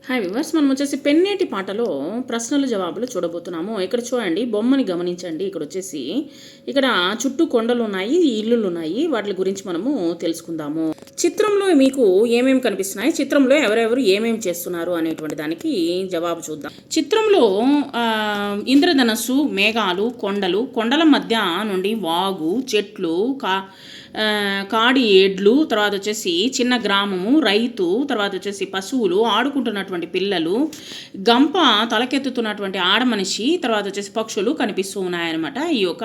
Hi viewers, మనం వచ్చేసి పెన్నేటి పాటలో ప్రశ్నలు జవాబులు చూడబోతున్నాము. ఇక్కడ చూడండి, బొమ్మని గమనించండి. ఇక్కడ చుట్టూ కొండలు ఉన్నాయి, ఇల్లులు ఉన్నాయి. వాటి గురించి మనము తెలుసుకుందాము. చిత్రంలో మీకు ఏమేమి కనిపిస్తున్నాయి, చిత్రంలో ఎవరెవరు ఏమేమి చేస్తున్నారు అనేటువంటి దానికి జవాబు చూద్దాం. చిత్రంలో ఇంద్రధనస్సు, మేఘాలు, కొండల మధ్య నుండి వాగు, చెట్లు, కాడి ఎడ్లు, తర్వాత వచ్చేసి చిన్న గ్రామము, రైతు, తర్వాత వచ్చేసి పశువులు, ఆడుకుంటున్నటువంటి పిల్లలు, గంప తలకెత్తుతున్నటువంటి ఆడమనిషి, తర్వాత వచ్చేసి పక్షులు కనిపిస్తూ ఉన్నాయన్నమాట ఈ యొక్క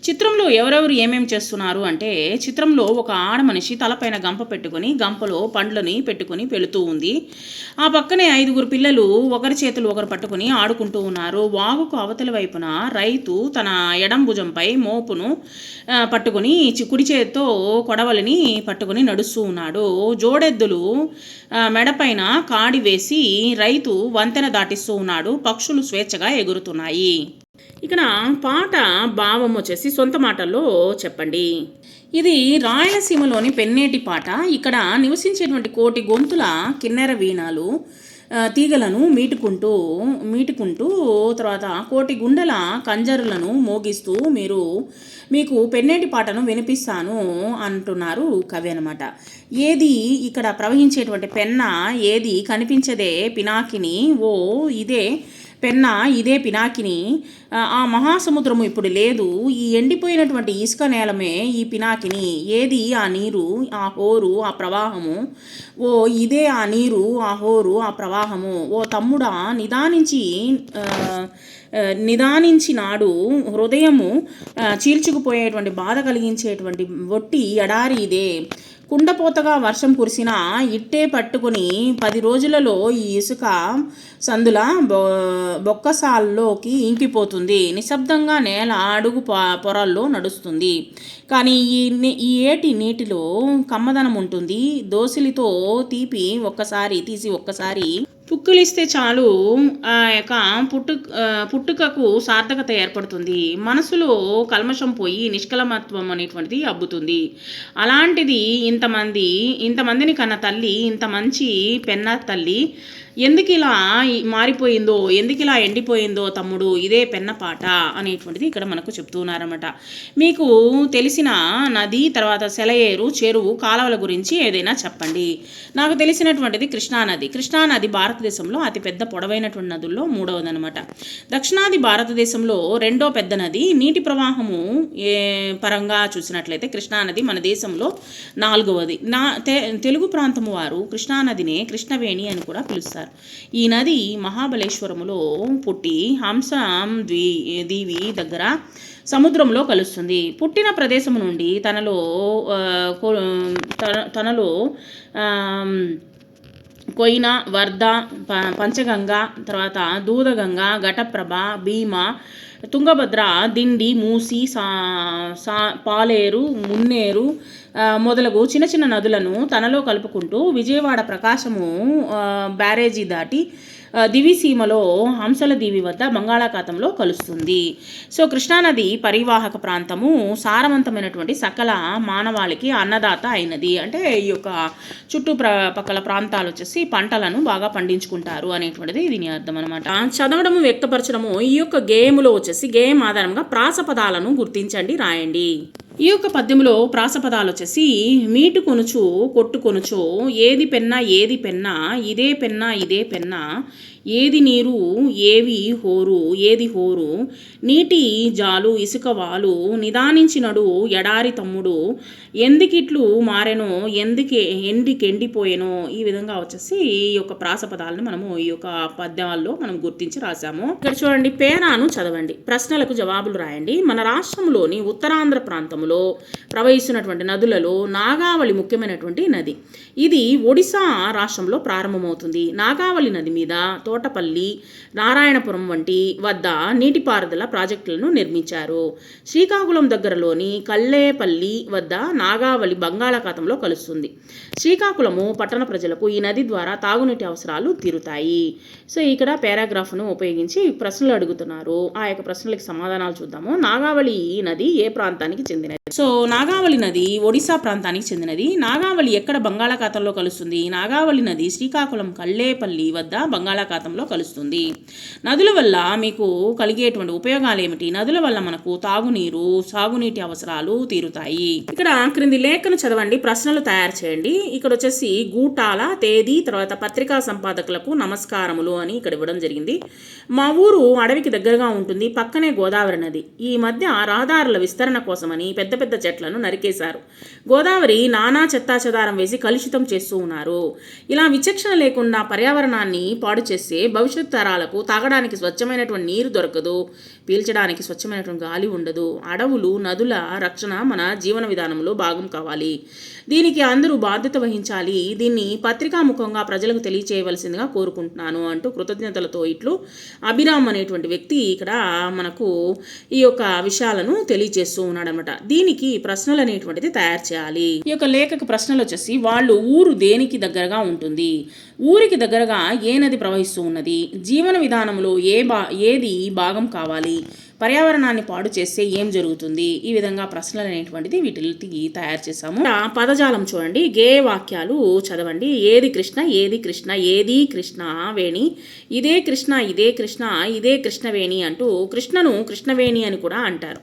చిత్రంలో ఎవరెవరు ఏమేమి చేస్తున్నారు అంటే, చిత్రంలో ఒక ఆడమనిషి తలపైన గంప పెట్టుకొని గంపలో పండ్లని పెట్టుకొని వెళుతూ ఉంది. ఆ పక్కనే 5 పిల్లలు ఒకరి చేతులు ఒకరు పట్టుకుని ఆడుకుంటూ ఉన్నారు. వాగుకు అవతలి వైపున రైతు తన ఎడం భుజంపై మోపును పట్టుకొని కుడి చేతితో కొడవలిని పట్టుకొని నడుస్తూ ఉన్నాడు. జోడెద్దులు మెడపైన కాడి వేసి రైతు వంతెన దాటిస్తూ ఉన్నాడు. పక్షులు స్వేచ్ఛగా ఎగురుతున్నాయి. ఇక్కడ పాట భావం వచ్చేసి సొంత మాటల్లో చెప్పండి. ఇది రాయలసీమలోని పెన్నేటి పాట. ఇక్కడ నివసించేటువంటి కోటి గొంతుల కిన్నెర వీణాలు తీగలను మీటుకుంటూ తర్వాత కోటి గుండెల కంజరులను మోగిస్తూ మీకు పెన్నేటి పాటను వినిపిస్తాను అంటున్నారు కవి అనమాట. ఏది ఇక్కడ ప్రవహించేటువంటి పెన్న, ఏది కనిపించదే పినాకిని, ఇదే పినాకిని, ఆ మహాసముద్రము ఇప్పుడు లేదు, ఈ ఎండిపోయినటువంటి ఇసుక నేలమే ఈ పినాకిని, ఏది ఆ నీరు, ఆ హోరు, ఆ ప్రవాహము, ఇదే ఆ నీరు, ఆ హోరు, ఆ ప్రవాహము, ఓ తమ్ముడా నిదానించినాడు హృదయము చీల్చుకుపోయేటువంటి బాధ కలిగించేటువంటి ఒట్టి ఎడారి ఇదే, కుండపోతగా వర్షం కురిసినా ఇట్టే పట్టుకుని 10 రోజులలో ఈ ఇసుక సందుల బొక్కసాల్లోకి ఇంకిపోతుంది. నిశ్శబ్దంగా నేల అడుగు పొరల్లో నడుస్తుంది. కానీ ఈ ఏటి నీటిలో కమ్మదనం ఉంటుంది. దోసిలితో తీసి ఒక్కసారి పుక్కిలిస్తే చాలు ఆ యొక్క పుట్టుకకు సార్థకత ఏర్పడుతుంది. మనసులో కల్మషం పోయి నిష్కలమత్వం అనేటువంటిది అబ్బుతుంది. అలాంటిది ఇంతమందిని కన్న తల్లి, ఇంత మంచి పెన్న తల్లి ఎందుకు ఇలా మారిపోయిందో, ఎందుకు ఇలా ఎండిపోయిందో తమ్ముడు, ఇదే పెన్న పాట అనేటువంటిది ఇక్కడ మనకు చెప్తున్నారన్నమాట. మీకు తెలిసిన నది, తర్వాత సెలయేరు, చెరువు, కాలువల గురించి ఏదైనా చెప్పండి. నాకు తెలిసినటువంటిది కృష్ణానది భారతదేశంలో అతిపెద్ద పొడవైనటువంటి నదుల్లో 3వది అనమాట. దక్షిణాది భారతదేశంలో 2వ పెద్ద నది. నీటి ప్రవాహము పరంగా చూసినట్లయితే కృష్ణానది మన దేశంలో 4వది. తెలుగు ప్రాంతము వారు కృష్ణానదినే కృష్ణవేణి అని కూడా పిలుస్తారు. ఈ నది మహాబలేశ్వరములో పుట్టి హంసం దీవి దగ్గర సముద్రంలో కలుస్తుంది. పుట్టిన ప్రదేశము నుండి తనలో కొయిన, వర్ధ, పంచగంగ, తర్వాత దూదగంగ, ఘటప్రభ, భీమ, తుంగభద్ర, దిండి, మూసి, పాలేరు, మున్నేరు మొదలగు చిన్న నదులను తనలో కలుపుకుంటూ విజయవాడ ప్రకాశము బ్యారేజీ దాటి దివిసీమలో హంసల దీవి వద్ద బంగాళాఖాతంలో కలుస్తుంది. సో కృష్ణానది పరివాహక ప్రాంతము సారవంతమైనటువంటి సకల మానవాళికి అన్నదాత అయినది. అంటే ఈ యొక్క చుట్టుపక్కల ప్రాంతాలు వచ్చేసి పంటలను బాగా పండించుకుంటారు అనేటువంటిది దీని అర్థం అనమాట. చదవడము, వ్యక్తపరచడము. ఈ యొక్క గేమ్లో వచ్చేసి గేమ్ ఆధారంగా ప్రాసపదాలను గుర్తించండి, రాయండి. ఈ యొక్క పద్యంలో ప్రాసపదాలు వచ్చేసి మీటుకొనుచు, కొట్టుకొనుచు, ఏది పెన్నా, ఇదే పెన్నా, ఏది నీరు, ఏది హోరు, నీటి జాలు, ఇసుక వాలు, నిదానించినడు ఎడారి తమ్ముడు, ఎందుకిట్లు మారెనో, ఎండిపోయేనో. ఈ విధంగా వచ్చేసి ఈ యొక్క ప్రాసపదాలను మనము ఈ యొక్క పద్యాల్లో మనం గుర్తించి రాసాము. ఇక్కడ చూడండి, పేరాను చదవండి, ప్రశ్నలకు జవాబులు రాయండి. మన రాష్ట్రంలోని ఉత్తరాంధ్ర ప్రాంతంలో ప్రవహిస్తున్నటువంటి నదులలో నాగావళి ముఖ్యమైనటువంటి నది. ఇది ఒడిశా రాష్ట్రంలో ప్రారంభమవుతుంది. నాగావళి నది మీద తోటపల్లి, నారాయణపురం వద్ద నీటిపారుదల ప్రాజెక్టులను నిర్మించారు. శ్రీకాకుళం దగ్గరలోని కల్లేపల్లి వద్ద నాగావళి బంగాళాఖాతంలో కలుస్తుంది. శ్రీకాకుళము పట్టణ ప్రజలకు ఈ నది ద్వారా తాగునీటి అవసరాలు తీరుతాయి. సో ఇక్కడ పారాగ్రాఫ్ను ఉపయోగించి ప్రశ్నలు అడుగుతున్నారు. ఆ యొక్క ప్రశ్నలకు సమాధానాలు చూద్దాము. నాగావళి నది ఏ ప్రాంతానికి చెందినది? సో నాగావళి నది ఒడిశా ప్రాంతానికి చెందినది. నాగావళి ఎక్కడ బంగాళాఖాతంలో కలుస్తుంది? నాగావళి నది శ్రీకాకుళం కల్లేపల్లి వద్ద బంగాళాఖాతంలో కలుస్తుంది. నదుల వల్ల మీకు కలిగేటువంటి ఉపయోగాలు ఏమిటి? నదుల వల్ల మనకు తాగునీరు, సాగునీటి అవసరాలు తీరుతాయి. ఇక్కడ క్రింది లేఖను చదవండి, ప్రశ్నలు తయారు చేయండి. ఇక్కడ వచ్చేసి గూటాల తేదీ, తర్వాత పత్రికా సంపాదకులకు నమస్కారములు అని ఇక్కడ ఇవ్వడం జరిగింది. మా ఊరు అడవికి దగ్గరగా ఉంటుంది, పక్కనే గోదావరి నది. ఈ మధ్య రహదారుల విస్తరణ కోసమని పెద్ద పెద్ద చెట్లను నరికేశారు. గోదావరి నానా చెత్తాచెదారం వేసి కలుషితం చేస్తూ ఉన్నారు. ఇలా విచక్షణ లేకుండా పర్యావరణాన్ని పాడు చేస్తే భవిష్యత్ తరాలకు తాగడానికి స్వచ్ఛమైనటువంటి నీరు దొరకదు, పీల్చడానికి స్వచ్ఛమైనటువంటి గాలి ఉండదు. అడవులు, నదుల రక్షణ మన జీవన విధానంలో భాగం కావాలి. దీనికి అందరూ బాధ్యత వహించాలి. దీన్ని పత్రికాముఖంగా ప్రజలకు తెలియచేయవలసిందిగా కోరుకుంటున్నాను అంటూ కృతజ్ఞతలతో ఇట్లు అభిరామ్ అనేటువంటి వ్యక్తి ఇక్కడ మనకు ఈ యొక్క విషయాలను తెలియజేస్తూ ఉన్నాడనమాట. దీనికి ప్రశ్నలు అనేటువంటిది తయారు చేయాలి. ఈ యొక్క లేఖకు ప్రశ్నలు వచ్చేసి, వాళ్ళు ఊరు దేనికి దగ్గరగా ఉంటుంది? ఊరికి దగ్గరగా ఏ నది ప్రవహిస్తూ ఉన్నది? జీవన విధానంలో ఏది భాగం కావాలి? పర్యావరణాన్ని పాడు చేస్తే ఏం జరుగుతుంది? ఈ విధంగా ప్రశ్నలు అనేటువంటిది వీటికి తయారు చేశాము. పదజాలం చూడండి, గేయ వాక్యాలు చదవండి. ఏది కృష్ణ, ఏది కృష్ణ, ఏది కృష్ణ వేణి, ఇదే కృష్ణ, ఇదే కృష్ణ, ఇదే కృష్ణవేణి అంటూ కృష్ణను కృష్ణవేణి అని కూడా అంటారు.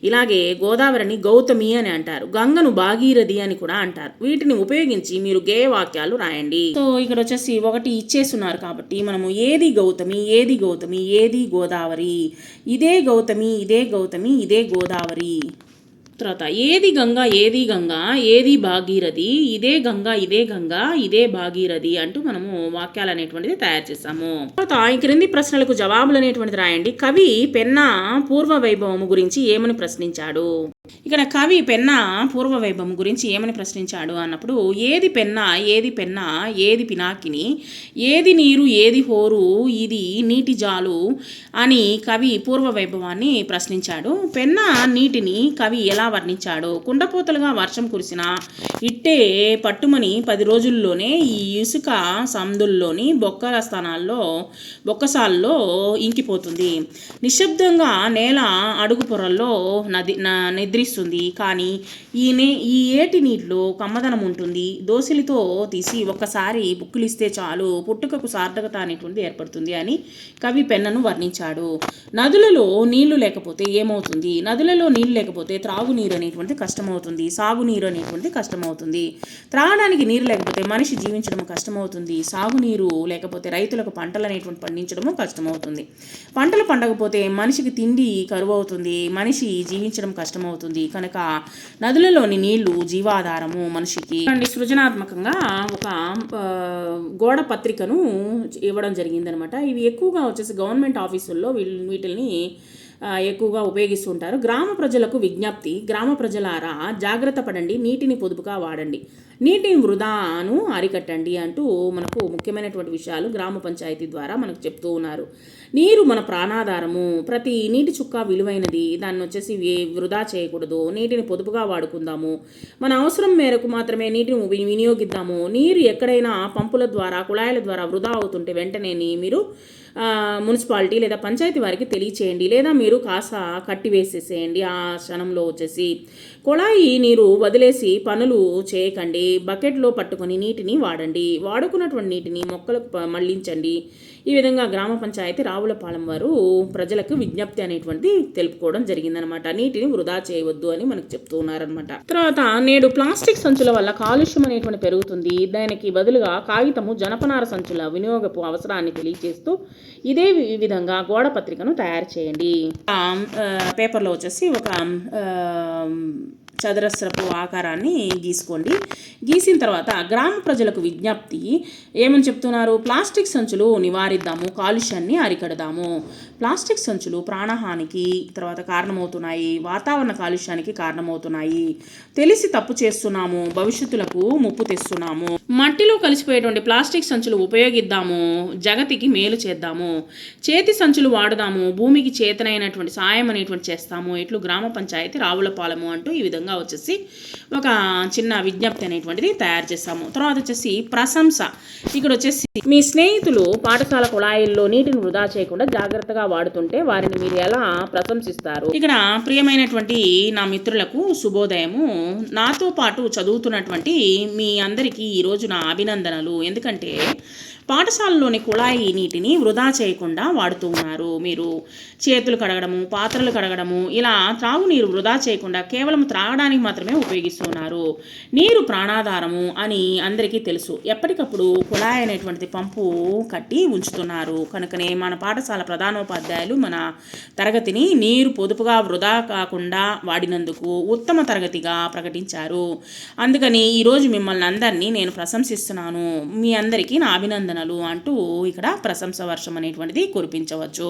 ఇలాగే గోదావరిని గౌతమి అని అంటారు, గంగను భాగీరథి అని కూడా అంటారు. వీటిని ఉపయోగించి మీరు గేయ వాక్యాలు రాయండి. సో ఇక్కడ వచ్చేసి ఒకటి ఇచ్చేస్తున్నారు కాబట్టి మనము ఏది గౌతమి, ఏది గౌతమి, ఏది గోదావరి, ఇదే గౌతమి, ఇదే గౌతమి, ఇదే గోదావరి. తర్వాత ఏది గంగా, ఏది గంగా, ఏది భాగీరథి, ఇదే గంగా, ఇదే గంగా, ఇదే భాగీరథి అంటూ మనము వాక్యాలు అనేటువంటిది తయారు చేసాము. తర్వాత ఈ క్రింది ప్రశ్నలకు జవాబులు అనేటువంటిది రాయండి. కవి పెన్నా పూర్వ వైభవము గురించి ఏమని ప్రశ్నించాడు? ఇక్కడ కవి పెన్నా పూర్వ వైభవం గురించి ఏమని ప్రశ్నించాడు అన్నప్పుడు, ఏది పెన్నా, ఏది పెన్నా, ఏది పినాకిని, ఏది నీరు, ఏది హోరు, ఇది నీటి జాలు అని కవి పూర్వ వైభవాన్ని ప్రశ్నించాడు. పెన్నా నీటిని కవి ఎలా వర్ణించాడు? కుండపోతలుగా వర్షం కురిసిన ఇట్టే పట్టుమని 10 రోజుల్లోనే ఈ ఇసుక సందుల్లోని బొక్కసాల్లో ఇంకిపోతుంది. నిశ్శబ్దంగా నేల అడుగు పొరల్లో నిద్రిస్తుంది. కానీ ఈ ఏటి నీటిలో కమ్మదనం ఉంటుంది. దోసిలితో తీసి ఒక్కసారి బుక్కులిస్తే చాలు పుట్టుకకు సార్థకత అనేటువంటిది ఏర్పడుతుంది అని కవి పెన్నను వర్ణించాడు. నదులలో నీళ్లు లేకపోతే ఏమవుతుంది? నదులలో నీళ్లు లేకపోతే త్రాగునీరు అనేటువంటిది కష్టమవుతుంది, సాగునీరు అనేటువంటిది కష్టమవుతుంది. త్రాగడానికి నీరు లేకపోతే మనిషి జీవించడం కష్టమవుతుంది. సాగునీరు లేకపోతే రైతులకు పంటలు అనేటువంటి పండించడము కష్టమవుతుంది. పంటలు పండకపోతే మనిషికి తిండి కరువు అవుతుంది, మనిషి జీవించడం కష్టమవుతుంది. కనుక నదులలోని నీళ్లు జీవాధారము మనిషికి. సృజనాత్మకంగా ఒక గోడ పత్రికను ఇవ్వడం జరిగిందనమాట. ఇవి ఎక్కువగా వచ్చేసి గవర్నమెంట్ ఆఫీసుల్లో వీటిని ఎక్కువగా ఉపయోగిస్తుంటారు. గ్రామ ప్రజలకు విజ్ఞప్తి, గ్రామ ప్రజలారా జాగ్రత్త పడండి, నీటిని పొదుపుగా వాడండి, నీటిని వృధాను అరికట్టండి అంటూ మనకు ముఖ్యమైనటువంటి విషయాలు గ్రామ పంచాయతీ ద్వారా మనకు చెప్తూ ఉన్నారు. నీరు మన ప్రాణాధారము, ప్రతి నీటి చుక్క విలువైనది, దాన్ని వచ్చేసి వృధా చేయకూడదు, నీటిని పొదుపుగా వాడుకుందాము, మన అవసరం మేరకు మాత్రమే నీటిని వినియోగిద్దాము. నీరు ఎక్కడైనా పంపుల ద్వారా, కుళాయిల ద్వారా వృధా అవుతుంటే వెంటనే మీరు మున్సిపాలిటీ లేదా పంచాయతీ వారికి తెలియచేయండి, లేదా మీరు కాస్త కట్టివేసేసేయండి. ఆ క్షణంలో వచ్చేసి కుళాయి నీరు వదిలేసి పనులు చేయకండి. బకెట్లో పట్టుకొని నీటిని వాడండి, వాడుకున్నటువంటి నీటిని మొక్కలకు మళ్లించండి. ఈ విధంగా గ్రామ పంచాయతీ రావులపాలెం వారు ప్రజలకు విజ్ఞప్తి అనేటువంటి తెలుపుకోవడం జరిగిందనమాట. నీటిని వృధా చేయవద్దు అని మనకు చెప్తూ ఉన్నారనమాట. తర్వాత నేడు ప్లాస్టిక్ సంచుల వల్ల కాలుష్యం అనేటువంటి పెరుగుతుంది. దానికి బదులుగా కాగితము, జనపనార సంచుల వినియోగపు అవసరాన్ని తెలియజేస్తూ ఇదే విధంగా గోడ పత్రికను తయారు చేయండి. పేపర్లో వచ్చేసి ఒక చదరస్రపు ఆకారాన్ని గీసుకోండి. గీసిన తర్వాత గ్రామ ప్రజలకు విజ్ఞప్తి ఏమని చెప్తున్నారు? ప్లాస్టిక్ సంచులు నివారిద్దాము, కాలుష్యాన్ని అరికడదాము. ప్లాస్టిక్ సంచులు ప్రాణహానికి తర్వాత కారణమవుతున్నాయి, వాతావరణ కాలుష్యానికి కారణమవుతున్నాయి. తెలిసి తప్పు చేస్తున్నాము, భవిష్యత్తులకు ముప్పు తెస్తున్నాము. మట్టిలో కలిసిపోయేటువంటి ప్లాస్టిక్ సంచులు ఉపయోగిద్దాము, జగతికి మేలు చేద్దాము. చేతి సంచులు వాడదాము, భూమికి చేతనైనటువంటి సాయం అనేటువంటి చేస్తాము. ఇట్లు గ్రామ పంచాయతీ రావులపాలెము అంటూ ఈ విధంగా వచ్చేసి ఒక చిన్న విజ్ఞప్తి అనేటువంటిది తయారు చేస్తాము. తర్వాత వచ్చేసి ప్రశంస. ఇక్కడ వచ్చేసి మీ స్నేహితులు పాఠశాల కుళాయిల్లో నీటిని వృధా చేయకుండా జాగ్రత్తగా వాడుతుంటే వారిని మీరు ఎలా ప్రశంసిస్తారు? ఇక్కడ ప్రియమైనటువంటి నా మిత్రులకు శుభోదయము. నాతో పాటు చదువుతున్నటువంటి మీ అందరికీ ఈరోజు నా అభినందనలు. ఎందుకంటే పాఠశాలలోని కుళాయి నీటిని వృధా చేయకుండా వాడుతూ ఉన్నారు. మీరు చేతులు కడగడము, పాత్రలు కడగడము, ఇలా త్రాగునీరు వృధా చేయకుండా కేవలం త్రాగడానికి మాత్రమే ఉపయోగిస్తున్నారు. నీరు ప్రాణాధారము అని అందరికీ తెలుసు. ఎప్పటికప్పుడు కుళాయి అనేటువంటిది పంపు కట్టి ఉంచుతున్నారు. కనుకనే మన పాఠశాల ప్రధానోపాధ్యాయులు మన తరగతిని నీరు పొదుపుగా వృధా కాకుండా వాడినందుకు ఉత్తమ తరగతిగా ప్రకటించారు. అందుకని ఈరోజు మిమ్మల్ని అందరినీ నేను ప్రశంసిస్తున్నాను. మీ అందరికీ నా అభినందనలు అంటూ ఇక్కడ ప్రశంస వర్షం అనేటువంటిది కురిపించవచ్చు.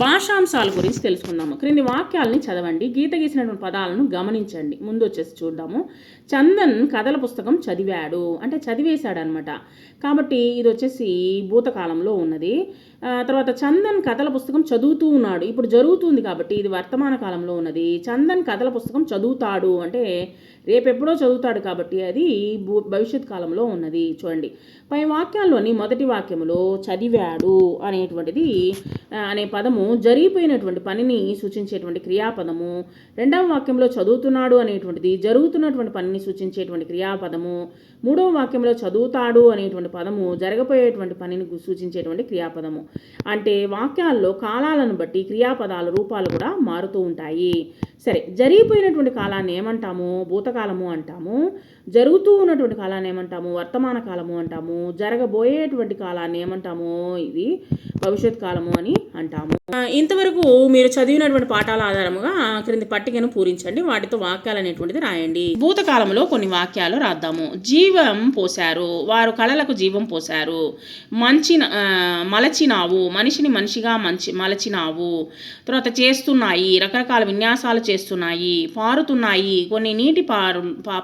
భాషాంశాల గురించి తెలుసుకుందాము. క్రింది వాక్యాలని చదవండి. గీత గీసినటువంటి పదాలను గమనించండి. ముందు వచ్చేసి చూద్దాము. చందన్ కథల పుస్తకం చదివాడు అంటే చదివేశాడు అనమాట. కాబట్టి ఇది వచ్చేసి భూతకాలంలో ఉన్నది. తర్వాత చందన్ కథల పుస్తకం చదువుతూ ఉన్నాడు. ఇప్పుడు జరుగుతుంది కాబట్టి ఇది వర్తమాన కాలంలో ఉన్నది. చందన్ కథల పుస్తకం చదువుతాడు అంటే రేపెప్పుడో చదువుతాడు కాబట్టి అది భవిష్యత్ కాలంలో ఉన్నది. చూడండి, పై వాక్యాల్లోని మొదటి వాక్యములో చదివాడు అనేటువంటిది అనే పదము జరిగిపోయినటువంటి పనిని సూచించేటువంటి క్రియాపదము. రెండవ వాక్యంలో చదువుతున్నాడు అనేటువంటిది జరుగుతున్నటువంటి పనిని సూచించేటువంటి క్రియాపదము. మూడవ వాక్యంలో చదువుతాడు అనేటువంటి పదము జరగబోయేటువంటి పనిని సూచించేటువంటి క్రియాపదము. అంటే వాక్యాల్లో కాలాలను బట్టి క్రియాపదాల రూపాలు కూడా మారుతూ ఉంటాయి. సరే, జరిగిపోయినటువంటి కాలాన్ని ఏమంటాము? భూతకాలము అంటాము. జరుగుతూ ఉన్నటువంటి కాలాన్ని ఏమంటాము? వర్తమాన కాలము అంటాము. జరగబోయేటువంటి కాలాన్ని ఏమంటాము? ఇది భవిష్యత్ కాలము అని అంటాము. ఇంతవరకు మీరు చదివినటువంటి పాఠాల ఆధారముగా క్రింది పట్టికను పూరించండి. వాటితో వాక్యాలు అనేటువంటిది రాయండి. భూతకాలంలో కొన్ని వాక్యాలు రాద్దాము. జీవం పోశారు, వారు కళలకు జీవం పోశారు. మలచినావు, మనిషిని మనిషిగా మలచినావు. తర్వాత చేస్తున్నాయి, రకరకాల విన్యాసాలు చేస్తున్నాయి. పారుతున్నాయి, కొన్ని నీటి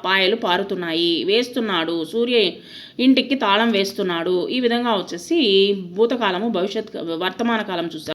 పాయలు పారుతున్నాయి. వేస్తున్నాడు, సూర్య ఇంటికి తాళం వేస్తున్నాడు. ఈ విధంగా వచ్చేసి భూతకాలము, వర్తమాన కాలం చూసాం.